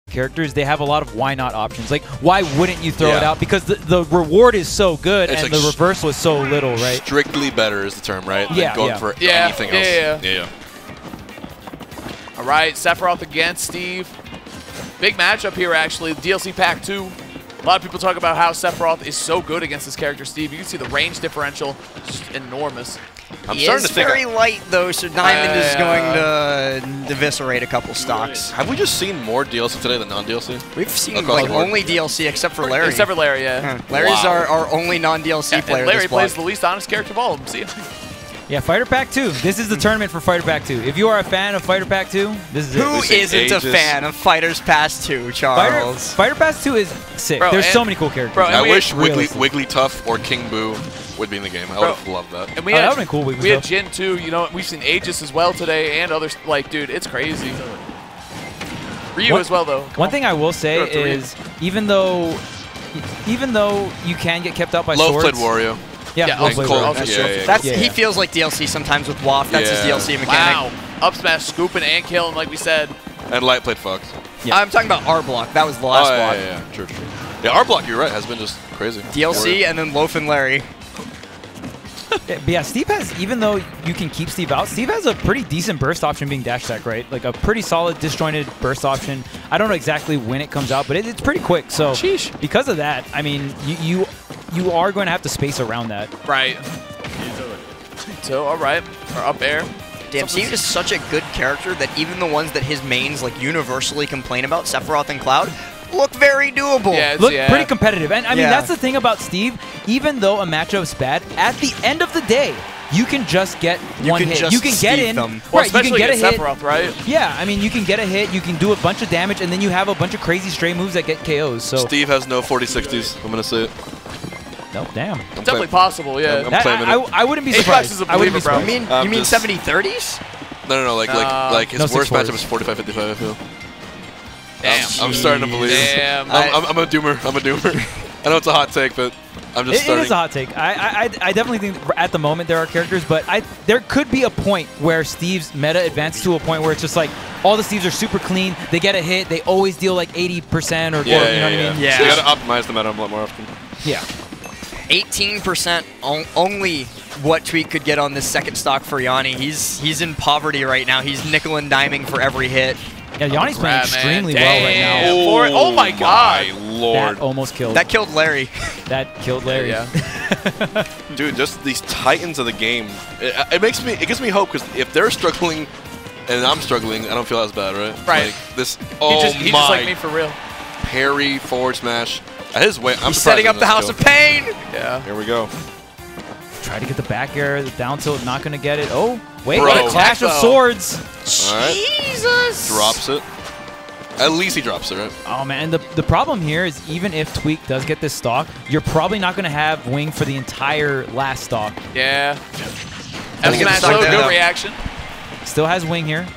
characters, they have a lot of why not options. Like, why wouldn't you throw it out? Because the reward is so good and like the reversal is so little, right? Strictly better is the term, right? Yeah, Than going for anything else. Yeah. All right, Sephiroth against Steve. Big matchup here, actually. DLC Pack 2. A lot of people talk about how Sephiroth is so good against this character, Steve. You can see the range differential is just enormous. He is very light, though, so Diamond is going to eviscerate a couple stocks. Have we just seen more DLC today than non-DLC? We've seen like only DLC except for Larry. Except for Larry, yeah. Larry's our only non-DLC player. And Larry this block. plays the least honest character of all of them. See? Yeah, Fighter Pack 2. This is the tournament for Fighter Pack 2. If you are a fan of Fighter Pack 2, this is it. Who isn't a fan of Fighters Pass 2, Charles? Fighter Pass 2 is sick. Bro, There's so many cool characters. Bro, I wish Wigglytuff or King Boo would be in the game. I would have loved that. And we that would have been cool. We had Jin too. You know, we've seen Aegis as well today, and others. Like, dude, it's crazy. Ryu as well, though. One thing I will say is, even though you can get kept out by swords. Love played Wario. Yeah, He feels like DLC sometimes with Waff. That's his DLC mechanic. Wow. Up smash, scooping and killing, like we said. And Light played Fox. Yeah. I'm talking about R Block. That was the last block. Yeah, true. Yeah, R Block, you're right, has been just crazy. DLC and then Loaf and Larry. But yeah, Steve has, even though you can keep Steve out, Steve has a pretty decent burst option being dash attack, right? Like a pretty solid disjointed burst option. I don't know exactly when it comes out, but it's pretty quick. So because of that, I mean, you are going to have to space around that. Right. So, all right, or up air. Damn, Steve is such a good character that even the ones that his mains like universally complain about, Sephiroth and Cloud, look very doable. Yeah, look pretty competitive. And I mean, that's the thing about Steve. Even though a matchup's bad, at the end of the day, you can just get one hit. You can get in. Well, you can get a hit. Sephiroth, right? Yeah, I mean, you can get a hit, you can do a bunch of damage, and then you have a bunch of crazy stray moves that get KOs. So Steve has no 40-60s. I'm going to say it. No, damn. It's definitely possible, yeah. I wouldn't be surprised. I wouldn't be surprised. You mean 70-30s? No. Like his worst matchup is 45-55, I feel. Damn. I'm starting to believe. Damn. I'm a doomer. I know it's a hot take, but I'm just starting. It is a hot take. I definitely think at the moment there are characters, but there could be a point where Steve's meta advances to a point where it's just like all the Steves are super clean. They get a hit. They always deal like 80% or you know what I mean? Yeah. So you got to optimize the meta a lot more often. Yeah. 18% only what Tweek could get on this second stock for Yonni. He's in poverty right now. He's nickel and diming for every hit. Yeah, Yonni's playing extremely well right now. Oh my god. My lord. That almost killed. That killed Larry. That killed Larry. Yeah. Dude, just these titans of the game. It gives me hope, because if they're struggling and I'm struggling, I don't feel as bad, right? Right. Like this. He's just like me for real. Parry, forward smash. At his way, I'm He's setting up the House of Pain. Yeah. Here we go. Try to get the back air, the down tilt, not going to get it. Oh, wait, Bro. a clash of swords. Jesus. Drops it. At least he drops it, right? Oh, man. The problem here is even if Tweek does get this stock, you're probably not going to have wing for the entire last stock. Yeah. Smash low, good reaction. Still has wing here.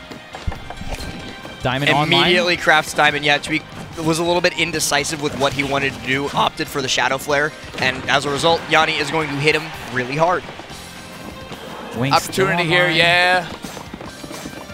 Diamond online. Immediately crafts Diamond. Yeah, Tweek was a little bit indecisive with what he wanted to do, opted for the Shadow Flare, and as a result, Yonni is going to hit him really hard. Wing opportunity here, yeah.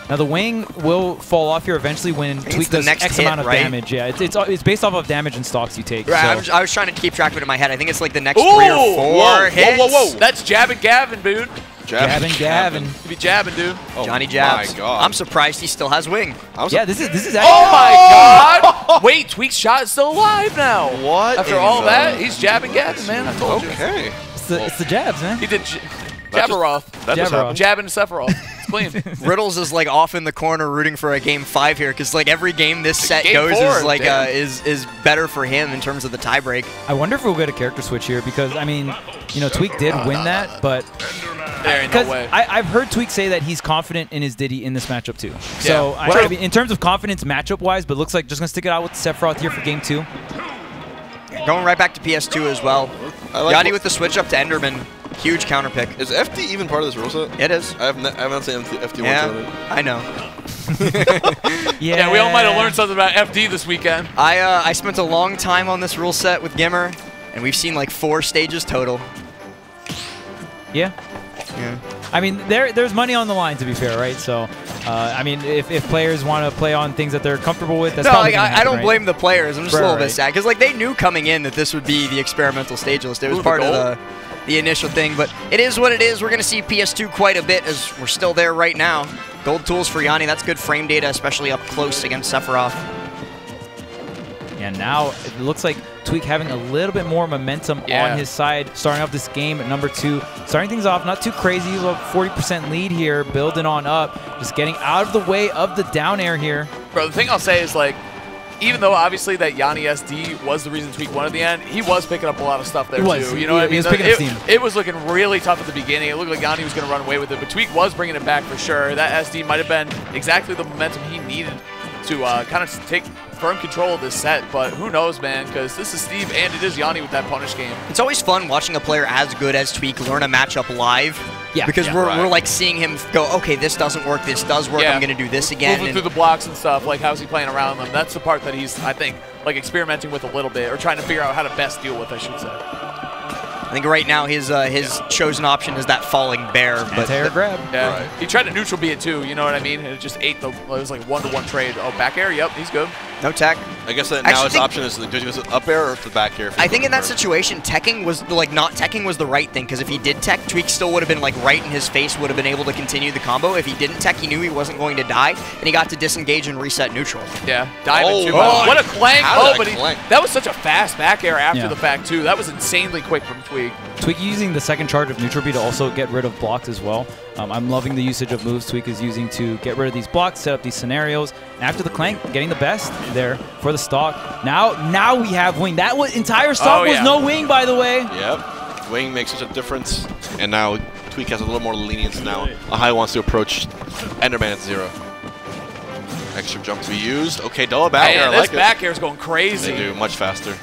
Now the wing will fall off here eventually when Tweek does X amount of damage. Yeah, it's based off of damage and stocks you take. Right, so. I was trying to keep track of it in my head. I think it's like the next 3 or 4 hits. Whoa. That's jabbing Gavin, dude. Jabbing Gavin. You be jabbing, dude. Oh, Johnny jabs. My God. I'm surprised he still has wing. Yeah, this is actually. Oh my God! Wait, Tweek's shot is still alive now. What? After all that, he's jabbing Gavin, man. I told you. Okay. It's the jabs, man. He did Sephiroth. Jabbing Sephiroth. It's clean. Riddles is like off in the corner rooting for a game 5 here, because like every game this set goes is like is better for him in terms of the tiebreak. I wonder if we'll get a character switch here, because I mean, you know, Tweek did win that, but there ain't no way. I've heard Tweek say that he's confident in his Diddy in this matchup too. So I mean, in terms of confidence matchup wise, but looks like just gonna stick it out with Sephiroth here for game 2. Going right back to PS2 as well. Yonni with the switch up to Enderman. Huge counter pick. Is FD even part of this rule set? It is. I haven't seen FD yeah, I know. Yeah, we all might have learned something about FD this weekend. I spent a long time on this rule set with GimR, and we've seen like 4 stages total. Yeah. I mean, there's money on the line, to be fair, right? So I mean, if players want to play on things that they're comfortable with, that's No, probably like, gonna happen, I don't right? blame the players. I'm just a little bit Right. sad because like they knew coming in that this would be the experimental stage list. It was part of the initial thing, but it is what it is. We're going to see PS2 quite a bit as we're still there right now. Gold tools for Yonni. That's good frame data, especially up close against Sephiroth. And now it looks like Tweek having a little bit more momentum on his side, starting off this game at number 2. Starting things off not too crazy, about 40% lead here, building on up, just getting out of the way of the down air here. Bro, the thing I'll say is, like, even though obviously that Yonni SD was the reason Tweek won at the end, he was picking up a lot of stuff there too. You know what I mean? He was picking up steam. It was looking really tough at the beginning. It looked like Yonni was going to run away with it, but Tweek was bringing it back for sure. That SD might have been exactly the momentum he needed to kind of take firm control of this set, but who knows, man, because this is Steve and it is Yonni with that punish game. It's always fun watching a player as good as Tweek learn a matchup live. Yeah. Because we're like seeing him go, okay, this doesn't work, this does work, I'm going to do this again. Moving through the blocks and stuff, like how's he playing around them? That's the part that he's, I think, like experimenting with a little bit, or trying to figure out how to best deal with, I should say. I think right now his chosen option is that falling bear. But Anti-air grab. Yeah, Right. he tried to neutral B it too, you know what I mean? And it just ate the, it was like 1-to-1 trade. Oh, back air, yep, he's good. no tech. I guess that now his option is does he go up air or the back air? I think in that situation, teching was like not teching was the right thing, because if he did tech, Tweek still would have been like right in his face, would have been able to continue the combo. If he didn't tech, he knew he wasn't going to die, and he got to disengage and reset neutral. Yeah, diamond too. Oh, What a clank! how did Oh, that but clank? that was such a fast back air after Yeah. the fact too. That was insanely quick from Tweek. Tweek using the second charge of neutral B to also get rid of blocks as well. I'm loving the usage of moves Tweek is using to get rid of these blocks, set up these scenarios. And after the clank, getting the best there for the stock. Now we have wing. That entire stock was no wing, by the way. Yep. Wing makes such a difference. And now Tweek has a little more lenience now on how he wants to approach Enderman at 0. Extra jump to be used. Okay, double back air. I This like back air is going crazy. They do much faster.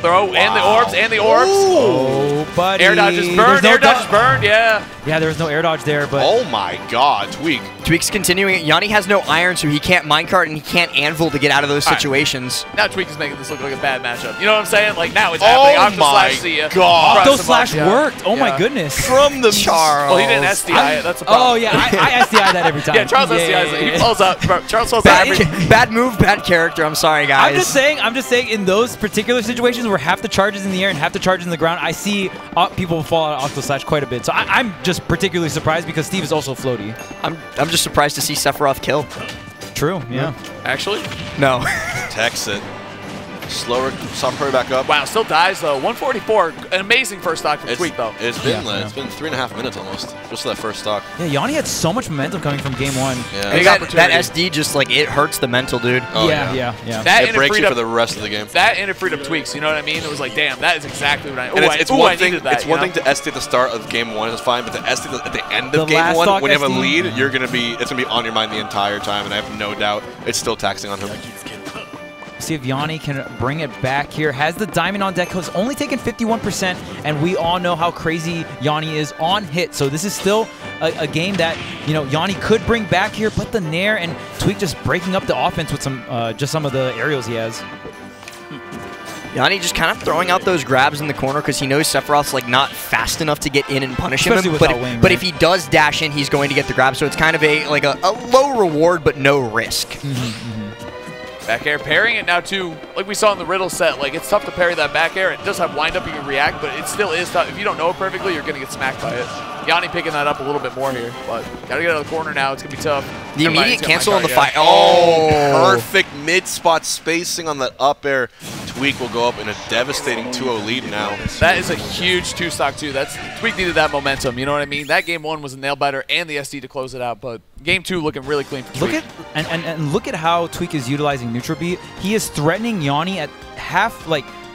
Throw and the orbs and the orbs. Oh, buddy. Air dodge is burned. Air dodge is burned. Yeah. Yeah, there was no air dodge there, but Oh my God, Tweek. Tweek's continuing. Yonni has no iron, so he can't minecart and he can't anvil to get out of those situations. Now Tweek is making this look like a bad matchup. You know what I'm saying? Like now it's happening. Oh my God. Octo slash worked. Oh my goodness. From the Charles. Well, he didn't SDI it. That's the problem. Oh yeah, I SDI that every time. Yeah, Charles SDIs it. He pulls up. Bro, Charles pulls up every. Bad move, bad character. I'm sorry, guys. I'm just saying in those particular situations where half the charge is in the air and half the charge is in the ground, I see people fall out of Octo Slash quite a bit. So I'm just particularly surprised because Steve is also floaty. I'm just surprised to see Sephiroth kill. True, yeah. Actually? No. Text it. Slower, soft hurry back up. Wow, still dies though. 144. An amazing first stock from It's, Tweek though. it's been Yeah, it's been 3.5 minutes almost just for that first stock. Yeah, Yonni had so much momentum coming from game 1. Yeah. Big that opportunity. SD just like it hurts the mental, dude. Oh, yeah. That It and breaks freed you up for the rest of the game. that and it freed up Tweeks. You know what I mean? It was like, damn, that is exactly what I. And it's one thing. Needed that, It's one thing to SD at the start of game 1 is fine, but to SD at the end The of game last 1, stock when you have a SD. lead, it's gonna be on your mind the entire time, and I have no doubt it's still taxing on him. See if Yonni can bring it back here. Has the diamond on deck. Has only taken 51%, and we all know how crazy Yonni is on hit. So this is still a game that Yonni could bring back here, but the nair and Tweek just breaking up the offense with some of the aerials he has. Yonni just kind of throwing out those grabs in the corner because he knows Sephiroth's like not fast enough to get in and punish him. Especially without wing, but right? if he does dash in, he's going to get the grab. So it's kind of a low reward but no risk. Back air, parrying it now too. Like we saw in the Riddle set, like it's tough to parry that back air. It does have wind up, you can react, but it still is tough. If you don't know it perfectly, you're gonna get smacked by it. Yonni picking that up a little bit more here, but gotta get out of the corner now. It's gonna be tough. The Never mind, immediate he's got cancel my on the card, fight. yeah. Oh, Perfect mid-spot spacing on that up air. Tweek will go up in a devastating 2-0 lead now. That is a huge 2-stock too. Tweek needed that momentum. You know what I mean? That game 1 was a nail biter and the SD to close it out, but game 2 looking really clean for Tweek. Look at and look at how Tweek is utilizing neutral B. He is threatening Yonni at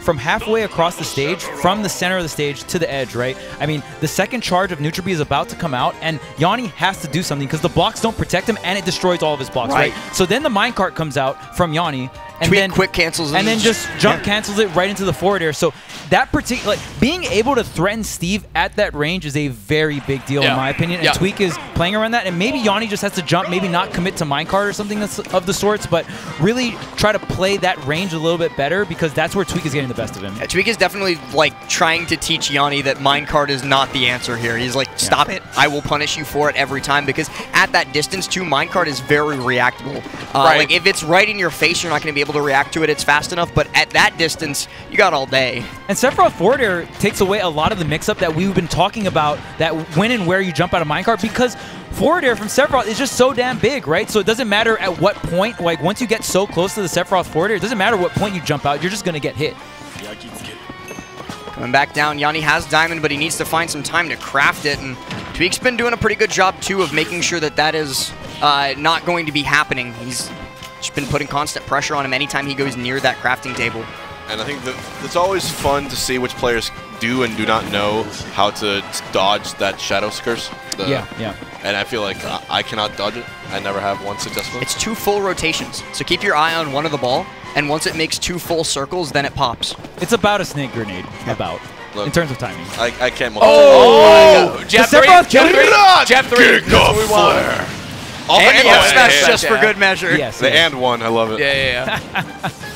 from halfway across the stage, from the center of the stage to the edge, right? I mean, the second charge of neutral B is about to come out, and Yonni has to do something because the blocks don't protect him, and it destroys all of his blocks, right? So then the minecart comes out from Yonni, and Tweek then quick cancels and then just jump cancels it right into the forward air. So that particular, being able to threaten Steve at that range is a very big deal in my opinion. And Tweek is playing around that, and maybe Yonni just has to jump, maybe not commit to minecart or something of the sorts, but really try to play that range a little bit better, because that's where Tweek is getting the best of him. Yeah, Tweek is definitely like trying to teach Yonni that minecart is not the answer here. He's like, stop it, I will punish you for it every time, because at that distance too, minecart is very reactable. Like if it's right in your face, you're not going to be able to react to it. It's fast enough, but at that distance, you got all day. And Sephiroth forward air takes away a lot of the mix-up that we've been talking about, that when and where you jump out of minecart, because forward air from Sephiroth is just so damn big, right? So it doesn't matter at what point, like once you get so close to the Sephiroth forward air, it doesn't matter what point you jump out, you're just going to get hit. Coming back down, Yonni has diamond, but he needs to find some time to craft it, and Tweek's been doing a pretty good job too of making sure that that is not going to be happening. He's just been putting constant pressure on him anytime he goes near that crafting table. And I think that it's always fun to see which players do and do not know how to dodge that Shadow Curse. And I feel like I cannot dodge it. I never have one successfully. It's 2 full rotations, so keep your eye on one of the ball, and once it makes 2 full circles, then it pops. It's about a snake grenade, in terms of timing. I can't. Jab 3! Jab 3! Giga flare! And smash just for good measure. Yes, the and one, I love it. Yeah.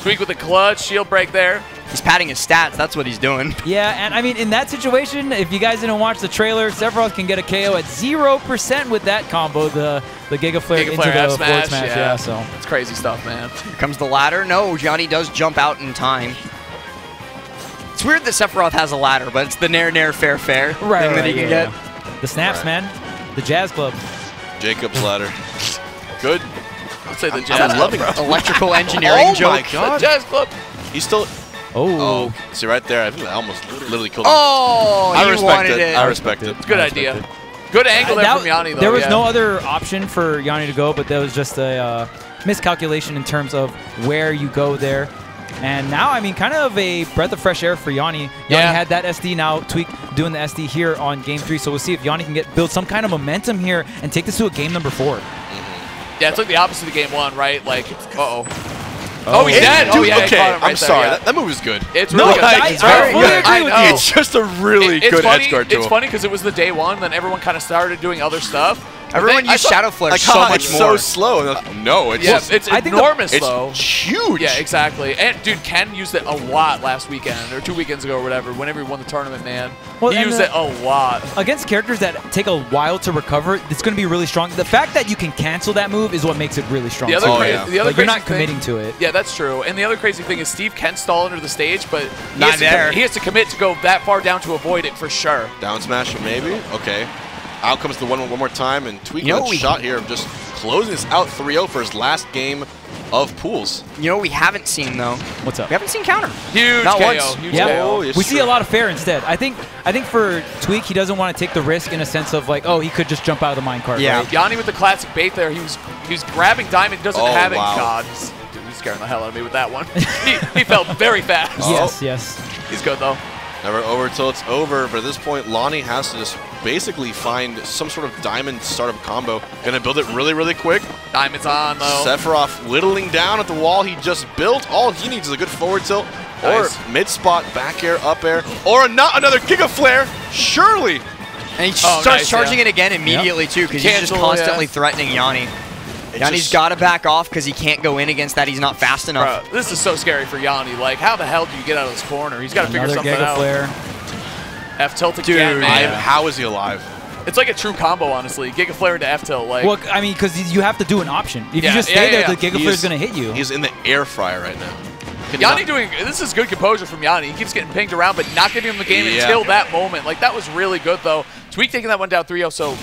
Tweek with the clutch, shield break there. He's padding his stats, that's what he's doing. Yeah, and I mean, in that situation, if you guys didn't watch the trailer, Sephiroth can get a KO at 0% with that combo, the Giga Flare into the forward smash. Yeah, so it's crazy stuff, man. Here comes the ladder. No, Yonni does jump out in time. It's weird that Sephiroth has a ladder, but it's the nair fair thing that he can get. The snaps, man. The Jazz Club. Jacob's ladder. Good. I'd say the Jazz I'm loving Club, electrical engineering joke. Oh my god. The Jazz Club. He's still... Oh. See right there, I think I almost literally killed him. Oh, I you respect wanted it. I respect it. It's a good idea. Good angle there from Yonni, though. There was no other option for Yonni to go, but there was just a miscalculation in terms of where you go there. And now, I mean, kind of a breath of fresh air for Yonni. Yonni had that SD, now Tweek doing the SD here on game 3. So we'll see if Yonni can build some kind of momentum here and take this to a game number 4. Yeah, it's like the opposite of game 1, right? Like, Oh, he's dead. Dude, He caught him right I'm sorry. there, that move is good. It's really good. I fully agree with you. It's just a really good edge guard tool. It's funny because it was the day 1, then everyone kind of started doing other stuff. Everyone used Shadow Flare so much more. so slow. No, it's it's enormous slow. It's huge. Yeah, exactly. And dude, Ken used it a lot last weekend or 2 weekends ago or whatever. Whenever he won the tournament, man, he used it a lot. Against characters that take a while to recover, it's going to be really strong. The fact that you can cancel that move is what makes it really strong. The other you're not committing to it. Yeah, that's true. And the other crazy thing is Steve can stall under the stage, but he has to commit to go that far down to avoid it for sure. Down smash maybe. Okay. Out comes the one more time, and Tweek with a shot here of just closing this out 3-0 for his last game of pools. You know what we haven't seen, though? What's up? We haven't seen counter. Huge Not KO. once. Huge Yeah, KO. we see a lot of fair instead. I think for Tweek, he doesn't want to take the risk in a sense of like, oh, he could just jump out of the minecart. Yeah. Right? Yonni with the classic bait there. He was grabbing diamond. Doesn't have it. Wow. God, dude, he's scaring the hell out of me with that one. he felt very fast. Yes. He's good though. Never over till it's over, but at this point, Lonnie has to just basically find some sort of diamond startup combo. Gonna build it really, really quick. Diamond's on, though. Sephiroth whittling down at the wall he just built. All he needs is a good forward tilt, or mid-spot, back air, up air, or not another Giga Flare, surely! And he starts charging it again immediately, too, because he's just constantly threatening Yonni. Yonni's got to back off because he can't go in against that. He's not fast enough. Bro, this is so scary for Yonni. Like, how the hell do you get out of this corner? He's got to figure something out. Flare. F-tilt again, man. How is he alive? It's like a true combo, honestly. Giga Flare into F-tilt. Like, well, I mean, because you have to do an option. If you just stay there, the Giga Flare is going to hit you. He's in the air fryer right now. Yonni this is good composure from Yonni. He keeps getting pinged around, but not giving him the game until that moment. Like, that was really good, though. Tweek taking that one down 3-0, so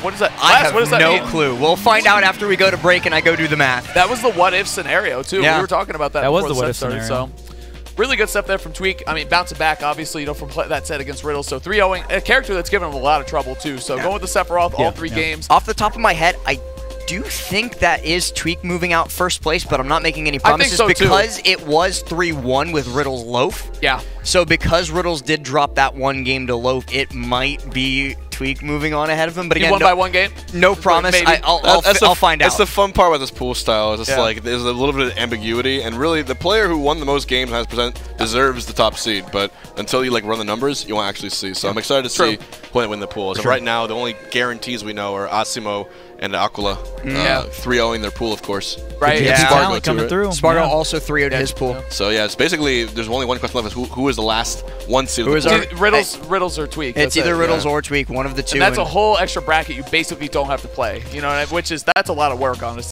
what is that? I have no clue. We'll find out after we go to break and I go do the math. That was the what-if scenario, too. Yeah. We were talking about that was before the what-if set started, scenario. so really good stuff there from Tweek. I mean, bouncing back, obviously, from that set against Riddle. So 3-0ing, a character that's given him a lot of trouble, too. So going with the Sephiroth all 3 games. Off the top of my head, I do think that is Tweek moving out first place, but I'm not making any promises because it was 3-1 with Riddle's Loaf. Yeah. So because Riddles did drop that one game to Loaf, it might be Tweek moving on ahead of him. But again, he won by one game? No promise. I'll find out. It's the fun part about this pool style. It's just like there's a little bit of ambiguity, and really the player who won the most games 100% deserves the top seed. But until you like run the numbers, you won't actually see. So I'm excited to see who win the pool. So right now, the only guarantees we know are Asimo and Aquila 3-0ing their pool, of course. Right. Spargo coming through. Spargo also 3-0'd his pool. So yeah, it's basically there's only one question left: is who is the last one seed? Riddles or Tweek. It's either Riddles or Tweek, one of the two. And that's a whole extra bracket you basically don't have to play. You know, that's a lot of work, honestly.